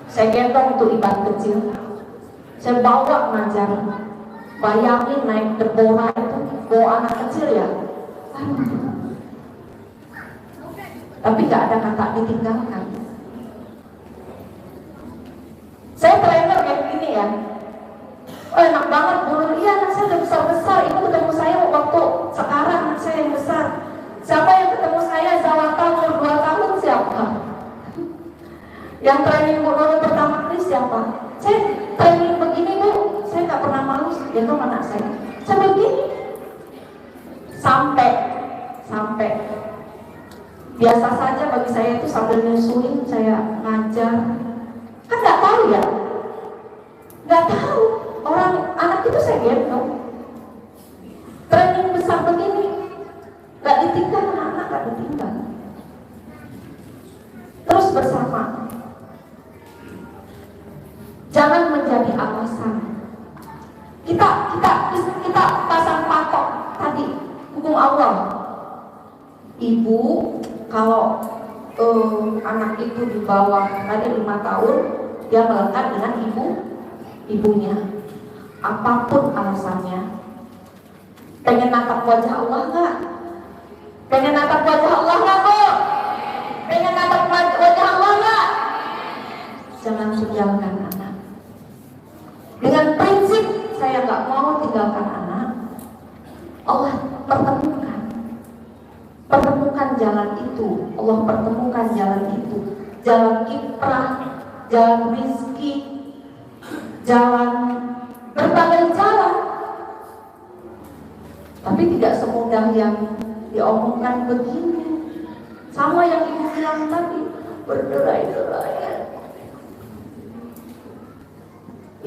Saya gendong tuh ibat kecil. Saya bawa ngajar. Bayangin naik Deborah itu bawa anak kecil ya. Tapi gak ada kata ditinggalkan. Saya trainer kayak Yang training Bu Nurul pertama kali siapa? Saya training begini Bu, saya nggak pernah malu gendong anak saya. Saya begini sampai biasa saja bagi saya itu sambil nyusuin saya ngajar. Kan nggak tahu ya, nggak tahu orang anak itu saya gendong. Training besar begini, nggak ditinggal anak-anak, nggak ditinggal. Terus bersama. Jangan menjadi alasan. Kita pasang patok tadi hukum Allah. Ibu kalau anak itu di bawah ada 5 tahun, dia melekat dengan ibunya. Apapun alasannya. Pengen natap wajah Allah nggak? Pengen natap wajah Allah nggak, Bu? Pengen natap wajah Allah nggak? Jangan tinggalkan anak. Dengan prinsip saya nggak mau tinggalkan anak, Allah pertemukan jalan itu. Allah pertemukan jalan itu, jalan kiprah, jalan rizki, jalan berbagai jalan. Tapi tidak semudah yang diomongkan begini. Sama yang ibu bilang tadi, berderai-derai.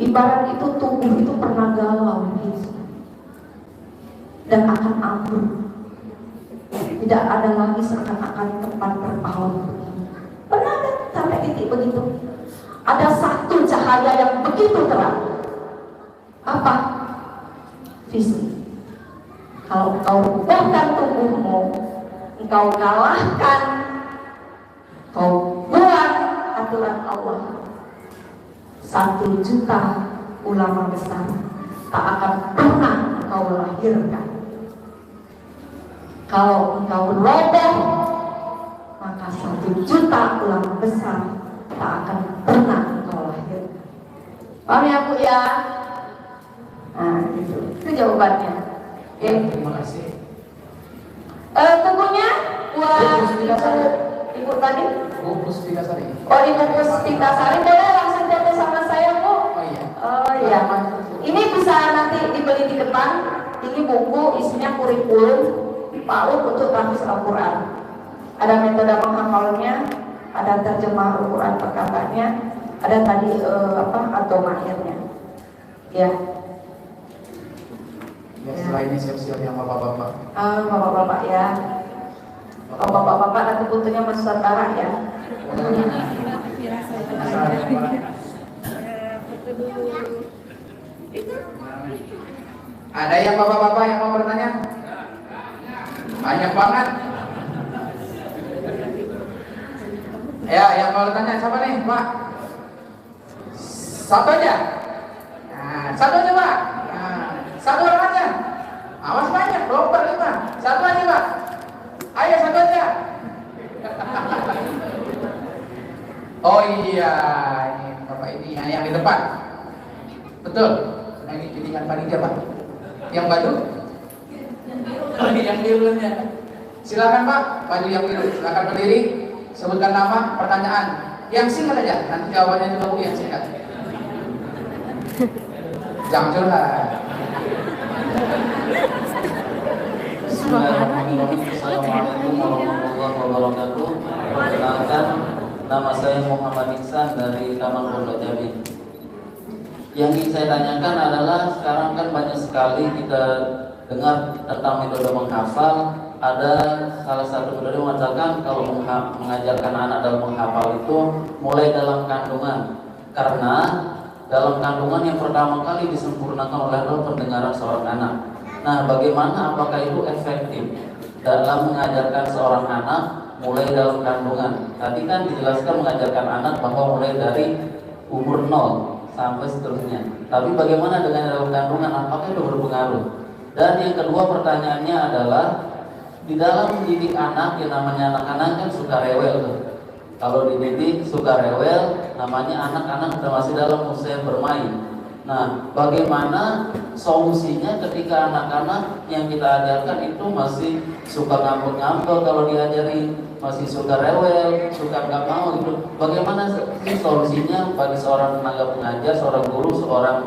Ibarat itu tubuh itu pernah galau gitu, dan akan ambruk. Tidak ada lagi seakan-akan tempat berpaut. Pernah kan sampai titik begitu? Ada satu cahaya yang begitu terang. Apa? Visi. Kalau engkau ubahkan tubuhmu, engkau kalahkan, kau buat aturan Allah. 1 juta ulama besar tak akan pernah engkau lahirkan. Kalau engkau roboh, maka 1 juta ulama besar tak akan pernah engkau lahirkan. Paham ya Bu ya? Nah itu jawabannya. Oke. Terima kasih. Tunggunya buat ibu tadi. Bu Puspitasari. Oh, Ibu Puspitasari, boleh langsung foto sama saya, Bu? Oh iya. Oh iya. Ini bisa nanti dibeli di depan. Ini buku isinya kurikulum PAUD untuk tahfiz Al-Quran. Ada metode menghafalnya, ada terjemah Al-Quran perkataannya, ada tadi atau mahirnya. Ya. Ya, setelah ini siap-siap yang bapak-bapak. Bapak-bapak ya. Oh, bapak-bapak nanti fotonya Mas Sartara ya. Ada yang bapak-bapak yang mau bertanya? Banyak banget. Ya, yang mau bertanya siapa nih, Pak? Satu aja. Nah, satu aja, Pak. Nah, satu orang aja. Awas banyak, belum berlima. Satu aja, Pak. Ayo satu aja. Oh iya, ini Bapak ini yang di depan. Betul. Nah, ini pilihan panitia, Pak. Yang baju? Oh, ini yang birunya. Silakan Pak, baju yang biru. Silakan berdiri. Sebutkan nama, pertanyaan. Yang singkat aja. Nanti jawabannya juga Bu yang singkat. Jangan curhat. Bismillahirrahmanirrahim. Assalamualaikum warahmatullahi wabarakatuh. Perkenalkan, nama saya Muhammad Iksan dari Taman Pondok Jambi. Yang ingin saya tanyakan adalah sekarang kan banyak sekali kita dengar tentang metode menghafal. Ada salah satu metode mengatakan kalau mengajarkan anak dalam menghafal itu mulai dalam kandungan, karena dalam kandungan yang pertama kali disempurnakan oleh Allah pendengaran seorang anak. Nah, bagaimana apakah itu efektif dalam mengajarkan seorang anak mulai dalam kandungan? Tadi kan dijelaskan mengajarkan anak bahwa mulai dari umur 0 sampai seterusnya. Tapi bagaimana dengan dalam kandungan? Apakah itu berpengaruh? Dan yang kedua pertanyaannya adalah di dalam mendidik anak, yang namanya anak-anak kan suka rewel tuh. Kalau dididik suka rewel, namanya anak-anak masih dalam usia bermain. Nah, bagaimana solusinya ketika anak-anak yang kita ajarkan itu masih suka ngambek-ngambek kalau diajari masih suka rewel, suka nggak mau gitu. Bagaimana sih solusinya bagi seorang tenaga pengajar, seorang guru, seorang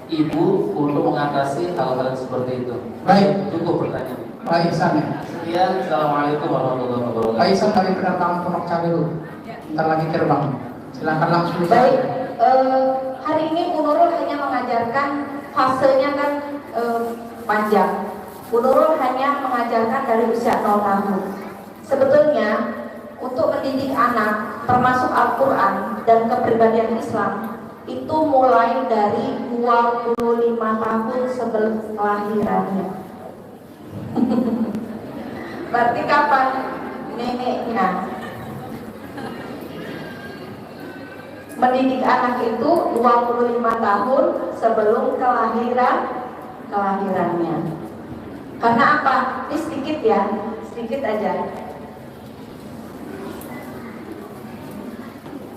ibu untuk mengatasi hal-hal seperti itu? Baik. Cukup pertanyaan. Pak Ihsan ya. Sekian, assalamualaikum warahmatullahi wabarakatuh. Pak Ihsan dari penerbangan Pondok Cabe dulu. Bentar lagi terbang. Silakan langsung. Baik, hari ini Bu Nurul hanya mengajarkan fasenya kan panjang. Bu Nurul hanya mengajarkan dari usia 0 tahun. Sebetulnya untuk mendidik anak termasuk Al-Quran dan kepribadian Islam itu mulai dari 25 tahun sebelum kelahirannya. Berarti kapan neneknya mendidik anak itu 25 tahun sebelum kelahirannya. Karena apa? Ini sedikit ya, sedikit aja.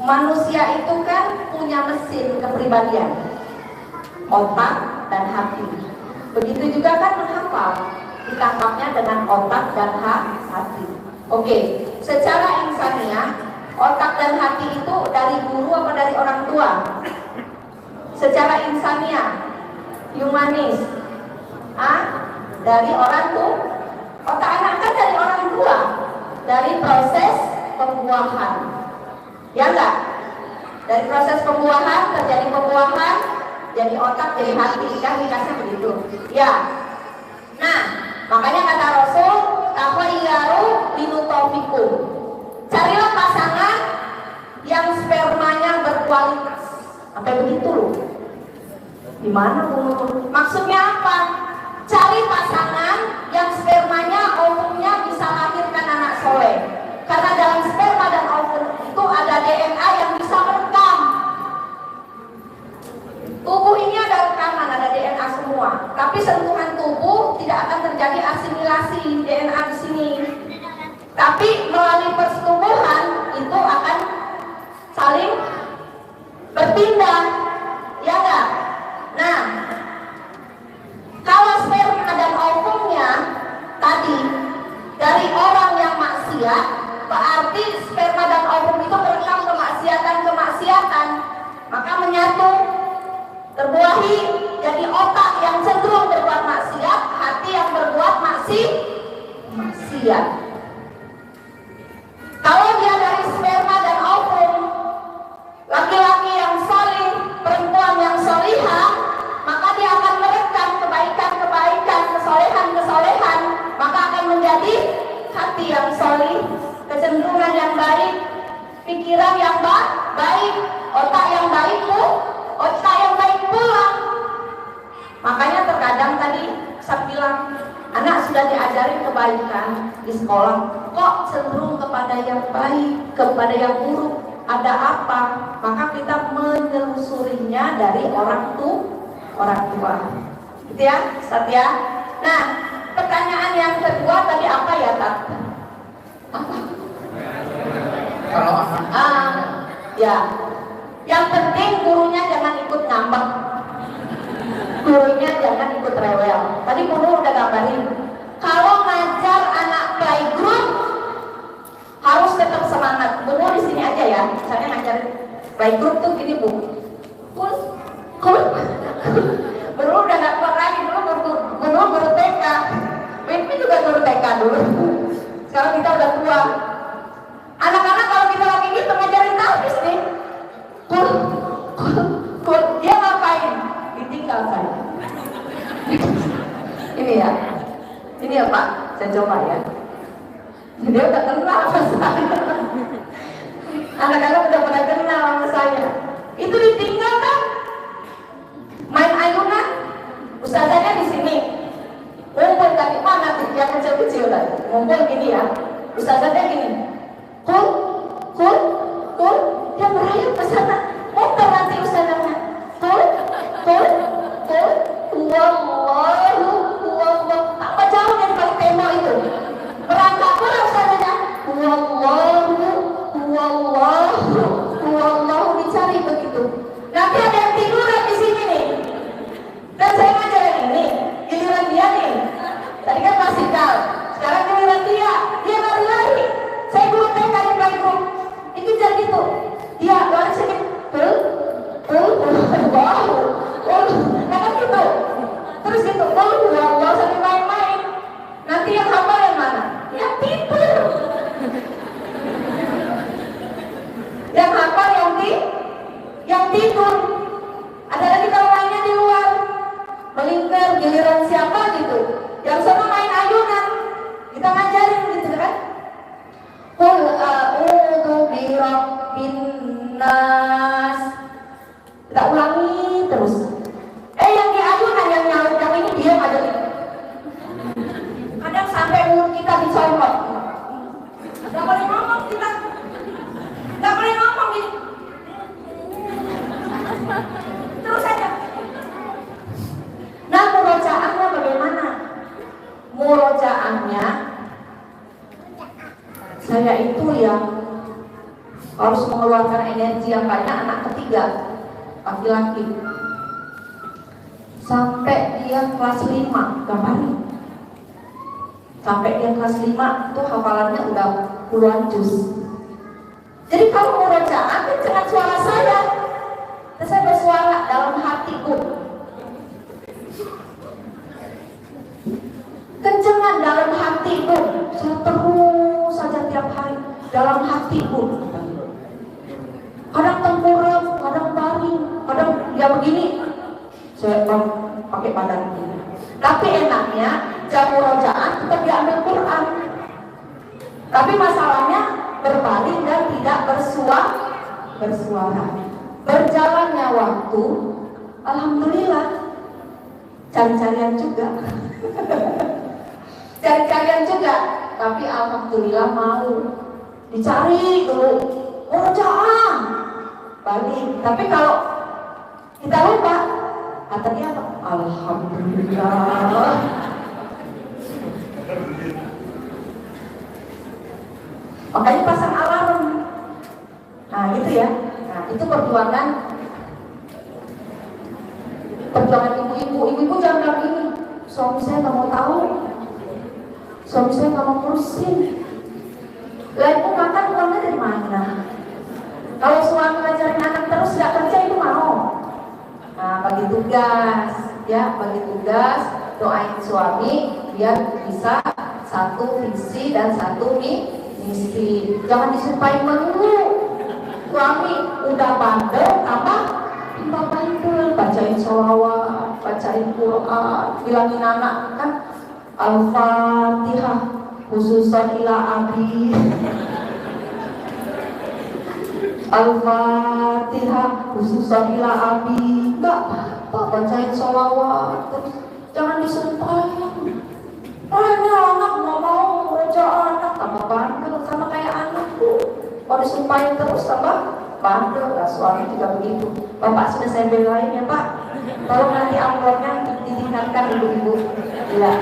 Manusia itu kan punya mesin kepribadian, otak dan hati. Begitu juga kan menghafal, ditangkapnya dengan otak dan hati. Oke, secara insaniah, otak dan hati itu dari guru apa dari orang tua? Secara insaniah, humanis, dari orang tua. Otak anak kan dari orang tua, dari proses pembuahan. Ya enggak? Dari proses pembuahan terjadi pembuahan, jadi otak, jadi hati, kan dikasih begitu. Ya. Nah, makanya kata Rasul, takhayyaru binutofikum. Carilah pasangan yang spermanya berkualitas. Sampai begitu loh. Gimana Bu? Maksudnya apa? Cari pasangan yang spermanya, ovumnya bisa lahirkan anak soleh. Karena dalam sperma dan ovum itu ada DNA yang bisa merekam. Tubuh ini ada rekaman, ada DNA semua. Tapi sentuhan tubuh tidak akan terjadi asimilasi DNA di sini. Tapi melalui persetubuhan itu akan saling berpindah, ya enggak? Nah, kalau sperma dan ovumnya tadi dari orang yang maksiat, berarti sperma dan ovum itu merekam kemaksiatan, maka menyatu, terbuahi jadi otak yang cenderung berbuat maksiat, hati yang berbuat maksiat. Kalau dia dari sperma dan ovum, laki-laki yang salih, perempuan yang solihah, maka dia akan merekam kebaikan, kesolehan, maka akan menjadi hati yang solih, kecenderungan yang baik, pikiran yang baik, otak yang baik pula. Makanya terkadang tadi saya bilang, anak sudah diajarin kebaikan di sekolah, kok cenderung kepada yang baik, kepada yang buruk, ada apa? Maka kita menelusurinya dari orang tua. Gitu ya, Ustaz ya. Nah, pertanyaan yang kedua tadi apa ya, Tat? Kalau ya. Yang penting gurunya jangan ikut ngambek. Gurunya jangan ikut rewel. Tadi guru udah gambarin. Kalau ngajar anak playgroup harus tetap semangat. Guru di sini aja ya. Misalnya ngajar playgroup tuh gini, Bu. Guru udah gak kuat lagi, guru TK. Mimpi juga guru TK dulu. Sekarang kita udah tua. Anak-anak kalau kita lagi gitu ngajarin tahfiz nih, dia ngapain? Ditinggal saya. Ini ya Pak, saya coba ya. Dia udah kenal sama saya. Anak-anak udah pada kenal sama saya. Itu ditinggal kan? Main ayunan, ustazahnya di sini. Ngumpul dari mana tuh? Yang kecil-kecil tadi. Ngumpul gini ya. Ustazahnya gini. Kul, dia merayap ke sana. Muter nanti ustazahnya. Kul, wallahu, tak jauh dari balik tembok itu. Merangkak pula ustazahnya. Wallahu, dicari begitu. Nanti ada yang tiduran di sini nih. Dan saya ngajar yang ini, giliran dia nih. Tadi kan masih kal, sekarang giliran dia lari-lari. gaji yang banyak, anak ketiga laki-laki. Sampai dia kelas 5 gambarin. Sampai dia kelas 5 itu hafalannya udah puluhan juz. Jadi kalau mau rojaah dengan suara saya, terus saya bersuara dalam hatiku, kencengan dalam hatiku, saya terus saja tiap hari dalam hatiku. Kadang tengkurap, kadang baring, kadang ya begini, saya pakai badan ini. Tapi enaknya jam rojaah tetap diambil Quran. Tapi masalahnya berbaring dan tidak bersuara. Berjalannya waktu, alhamdulillah, cari-carian juga. Cari-carian juga, tapi alhamdulillah mau dicari dulu. Rojaah, balik. Tapi kalau kita lupa, kata dia apa? Alhamdulillah. Makanya pasang alarm. Nah itu ya. Nah itu perjuangan ibu-ibu. Ibu-ibu jangan bilang gini, suami saya nggak mau tahu, suami saya nggak mau ngurusin. Lah ibu makan uangnya dari mana? Kalau suami ngajarin anak terus nggak kerja, itu mau. Nah bagi tugas, ya bagi tugas, doain suami biar bisa satu visi dan satu misi. Jangan disumpahin melulu. Suami udah bandel, tambah bandel, bacain sholawat, bacain Quran, bilangin anak kan Al-Fatihah khususan ila abi, Al-Fatihah khususan ila abi. Enggak apa, bacain sholawat terus, jangan disumpahin. Ini anak nggak mau roja anak, tambah bandel sama kayak anakku. Kalau disumpahin terus tambah bandel. Lah suami juga begitu. Bapak sudah saya belain ya Pak, tolong nanti amplopnya ditingkatkan ibu-ibu. Ya.